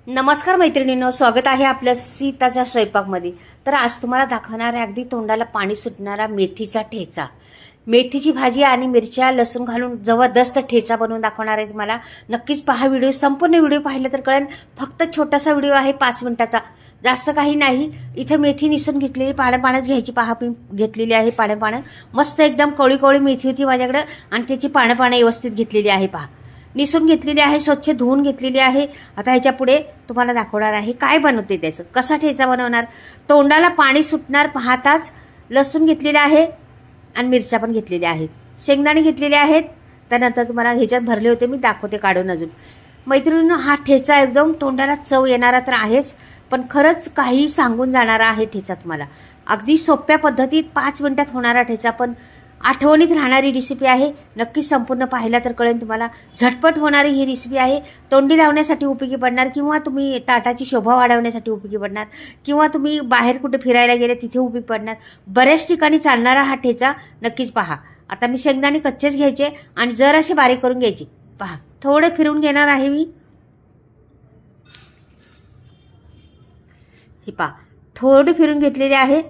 नमस्कार मैत्रिणींनो, स्वागत आहे आपल्या सीताच्या स्वयंपाकमध्ये. तर आज तुम्हाला दाखवणार आहे अगदी तोंडाला पाणी सुटणारा मेथीचा ठेचा. मेथीची भाजी आणि मिरच्या लसूण घालून जबरदस्त ठेचा बनवून दाखवणार आहे तुम्हाला. नक्कीच पहा व्हिडिओ, संपूर्ण व्हिडिओ पाहिलं तर कळेल. फक्त छोटासा व्हिडिओ आहे, 5 मिनिटाचा, जास्त काही नाही. इथं मेथी निसून घेतलेली, पाण्याच घ्यायची. पहा मी घेतलेली आहे पाणं. मस्त एकदम कवळी कवळी मेथी होती माझ्याकडे आणि त्याची पानं व्यवस्थित घेतलेली आहे. पहा निसून घेतलेली आहे, स्वच्छ धुवून घेतलेली आहे. आता ह्याच्या पुढे तुम्हाला दाखवणार आहे काय बनवते, त्याचं कसा ठेचा बनवणार. तोंडाला पाणी सुटणार पाहताच लसूण घेतलेला आहे आणि मिरच्या पण घेतलेल्या आहेत, शेंगदाणे घेतलेले आहेत. त्यानंतर तुम्हाला ह्याच्यात भरले होते, मी दाखवते काढून अजून. मैत्रिणींनो, हा ठेचा एकदम तोंडाला चव येणारा तर आहेच, पण खरंच काही सांगून जाणारा आहे ठेचा तुम्हाला. अगदी सोप्या पद्धतीत 5 मिनिटात होणारा ठेचा, पण आठवणीत राहणारी रेसिपी आहे. नक्कीच संपूर्ण पाहिला तर कळेल तुम्हाला. झटपट होणारी ही रेसिपी आहे. तोंडी लावण्यासाठी उपयोगी पडणार, किंवा तुम्ही ताटाची शोभा वाढवण्यासाठी उपयोगी पडणार, किंवा तुम्ही बाहेर कुठे फिरायला गेले तिथे उपयोगी पडणार. बऱ्याच ठिकाणी चालणारा हा ठेचा. नक्कीच पहा. आता मी शेंगदाणे कच्चेच घ्यायचे आणि जर असे बारीक करून घ्यायचे. पहा थोडे फिरून घेणार आहे मी. हे पहा थोडे फिरून घेतलेले आहे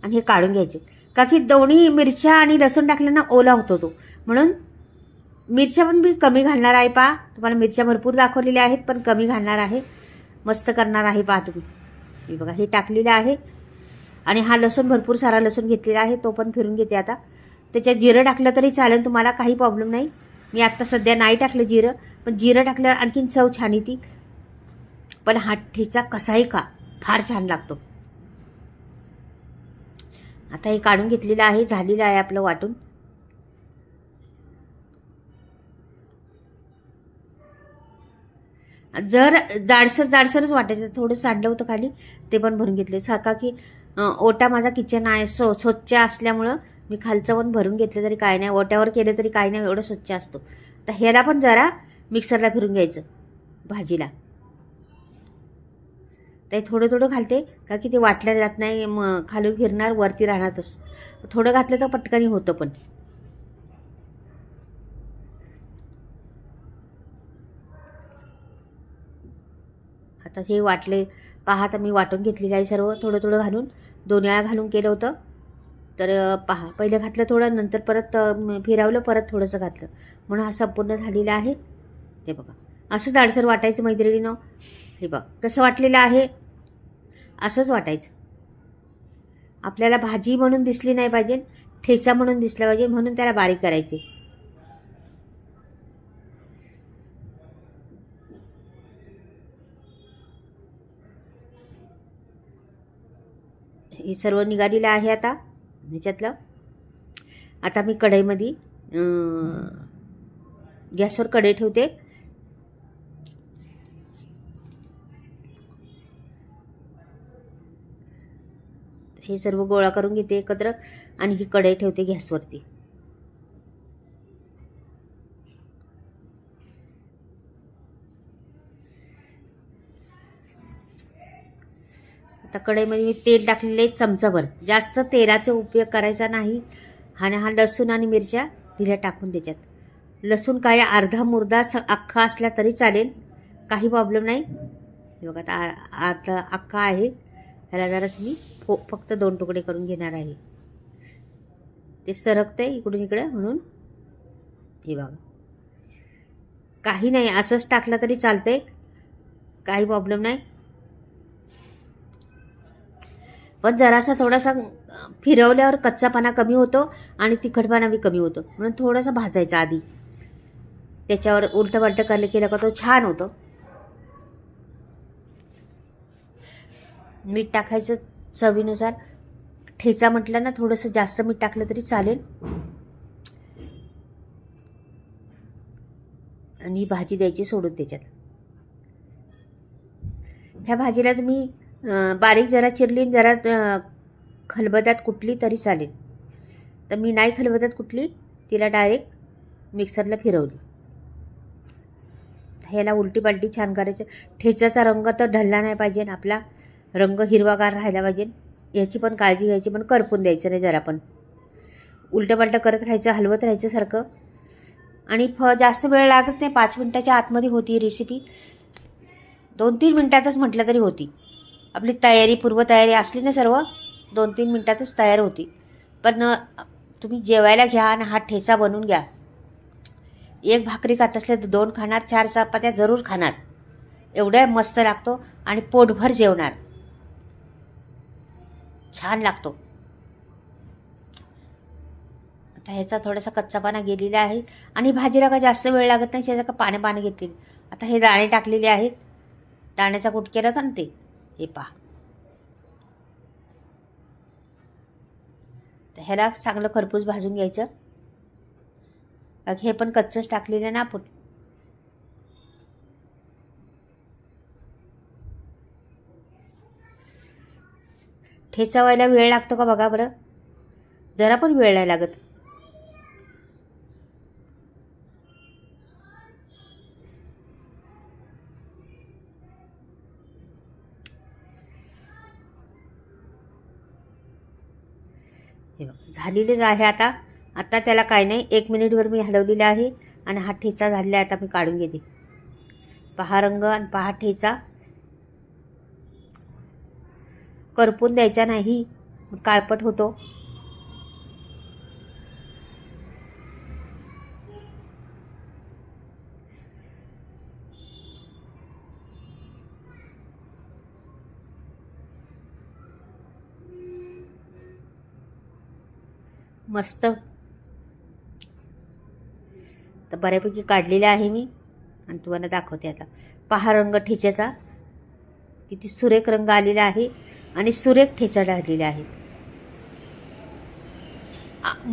आणि हे काढून घ्यायचे. का की दोन्ही मिरच्या आणि लसूण टाकल्यानं ओला होतो तो, म्हणून मिरच्या पण मी कमी घालणार आहे. पहा तुम्हाला मिरच्या भरपूर दाखवलेल्या आहेत, पण कमी घालणार आहे. मस्त करणार आहे पहा तुम्ही. हे बघा हे टाकलेलं आहे आणि हा लसूण भरपूर सारा लसूण घेतलेला आहे, तो पण फिरून घेते. आता त्याच्यात जिरं टाकलं तरी चालेल तुम्हाला, काही प्रॉब्लेम नाही. मी आत्ता सध्या नाही टाकलं जिरं, पण जिरं टाकल्यावर आणखीन चव छान येते. पण हा ठेचा कसाही खा, फार छान लागतो. आता हे काढून घेतलेलं आहे, झालेलं आहे आपलं वाटून. जर जाडसरच वाटायचं, थोडं सांडलं होतं खाली, ते पण भरून घेतले. साका की ओटा माझा किचन आहे, स्वच्छ असल्यामुळं मी खालचं पण भरून घेतलं तरी काय नाही, ओट्यावर केलं तरी काय नाही, एवढं स्वच्छ असतो. तर ह्याला पण जरा मिक्सरला फिरून घ्यायचं भाजीला. ते थोडं घालते, का की ते वाटलं जात नाही, मग खालून फिरणार वरती राहणार. तसं थोडं घातलं तर पटकनी होतं. पण आता हे वाटले पहा. आता मी वाटून घेतलेलं आहे सर्व, थोडं घालून 2 वेळा घालून केलं होतं. तर पहा पहिलं घातलं थोडं, नंतर परत फिरवलं, परत थोडंसं घातलं, म्हणून हा संपूर्ण झालेला आहे. ते बघा असं जाडसर वाटायचं मैत्रिणीनं. हे बघ कसं वाटलेलं आहे, असंच वाटायचं. आपल्याला भाजी म्हणून दिसली नाही पाहिजे, ठेचा म्हणून दिसला पाहिजे, म्हणून त्याला बारीक करायचे. हे सर्व निघालेलं आहे आता ह्याच्यातलं. आता मी कढईमध्ये गॅसवर कढई ठेवते. हे सर्व गोळा करून घेते एकत्र आणि ही कढई ठेवते गॅसवरती. आता कढईमध्ये मी तेल टाकलेले चमचाभर, जास्त तेलाचा उपयोग करायचा नाही. आणि हा लसूण आणि मिरच्या दिल्या टाकून त्याच्यात. लसूण काय अर्धा मुर्दा अख्खा असला तरी चालेल, काही प्रॉब्लेम नाही. बघा आता अर्धा अख्खा आहे, ह्याला जराच मी फक्त 2 तुकडे करून घेणार आहे. ते सरकते इकडून इकडे म्हणून. हे बघा काही नाही, असंच टाकलं तरी चालते, काही प्रॉब्लेम नाही. पण जरासा थोडासा फिरवल्यावर कच्चापणा कमी होतो आणि तिखटपणा बी कमी होतो, म्हणून थोडासा भाजायचा आधी. त्याच्यावर उलटं पालटं केलं का तो छान होतो. मीठ टाकायचं चवीनुसार. ठेचा म्हटलं ना, थोडंसं जास्त मीठ टाकलं तरी चालेल. आणि ही भाजी द्यायची सोडून त्याच्यात. ह्या भाजीला तुम्ही बारीक जरा चिरली, जरा खलबत्यात कुटली तरी चालेल. तर मी नाही खलबत्यात कुटली, तिला डायरेक्ट मिक्सरला फिरवली. ह्याला उलटी पालटी छान करायचं. ठेच्याचा रंग तर ढलला नाही पाहिजे, आपला रंग हिरवागार राहायला पाहिजे. याची पण काळजी घ्यायची, पण करपून द्यायचं नाही. जरा पण उलटं पालटं करत राहायचं, हलवत राहायचं सारखं. आणि जास्त वेळ लागत नाही, 5 मिनिटाच्या आतमध्ये होती रेसिपी. 2-3 मिनिटातच म्हटलं तरी होती. आपली तयारी, पूर्वतयारी असली ना सर्व, 2-3 मिनिटातच तयार होती. पण तुम्ही जेवायला घ्या आणि हा ठेचा बनवून घ्या. 1 भाकरी खात असले तर 2 खाणार, 4 चपात्या जरूर खाणार. एवढा मस्त लागतो आणि पोटभर जेवणार. छान लागतो. आता ह्याचा थोडासा कच्चापणा गेलेला आहे आणि भाजीला का जास्त वेळ लागत नाही, त्याचा का पाणी घेतलेली. आता हे दाणे टाकलेले आहेत. दाण्याचा कूट केला होता ना ते, हे पहा. तर ह्याला चांगलं खरपूस भाजून घ्यायचं. हे पण कच्चंच टाकलेलं ना आपण. ठेचा व्हायला वेळ लागतो का बघा बरं, जरा पण वेळ नाही लागत. हे बघ झालेलेच आहे. आता त्याला काय नाही, 1 मिनिटभर मी हलवलेलं आहे आणि हा ठेचा झालेला आहे. आता मी काढून घेते. पहा रंग आणि पहा ठेचा. करपून द्यायचा नाही, काळपट होतो. मस्त. तर बऱ्यापैकी काढलेला आहे मी आणि तुम्हाला दाखवते आता. पहा रंग ठेच्याचा किती सुरेख रंग आलेला आहे आणि सुरेख ठेचा झालेला आहे.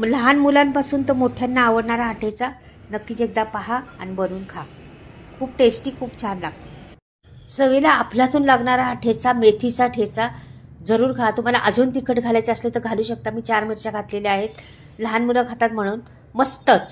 लहान मुलांपासून तर मोठ्यांना आवडणारा हा ठेचा नक्कीच एकदा पहा आणि बनवून खा. खूप टेस्टी, खूप छान लागतो. चवीला आपल्यातून लागणारा हा ठेचा, मेथीचा ठेचा जरूर खा. तुम्हाला अजून तिखट घालायचं असलं तर घालू शकता. मी 4 मिरच्या घातलेल्या आहेत, लहान मुलं खातात म्हणून. मस्तच.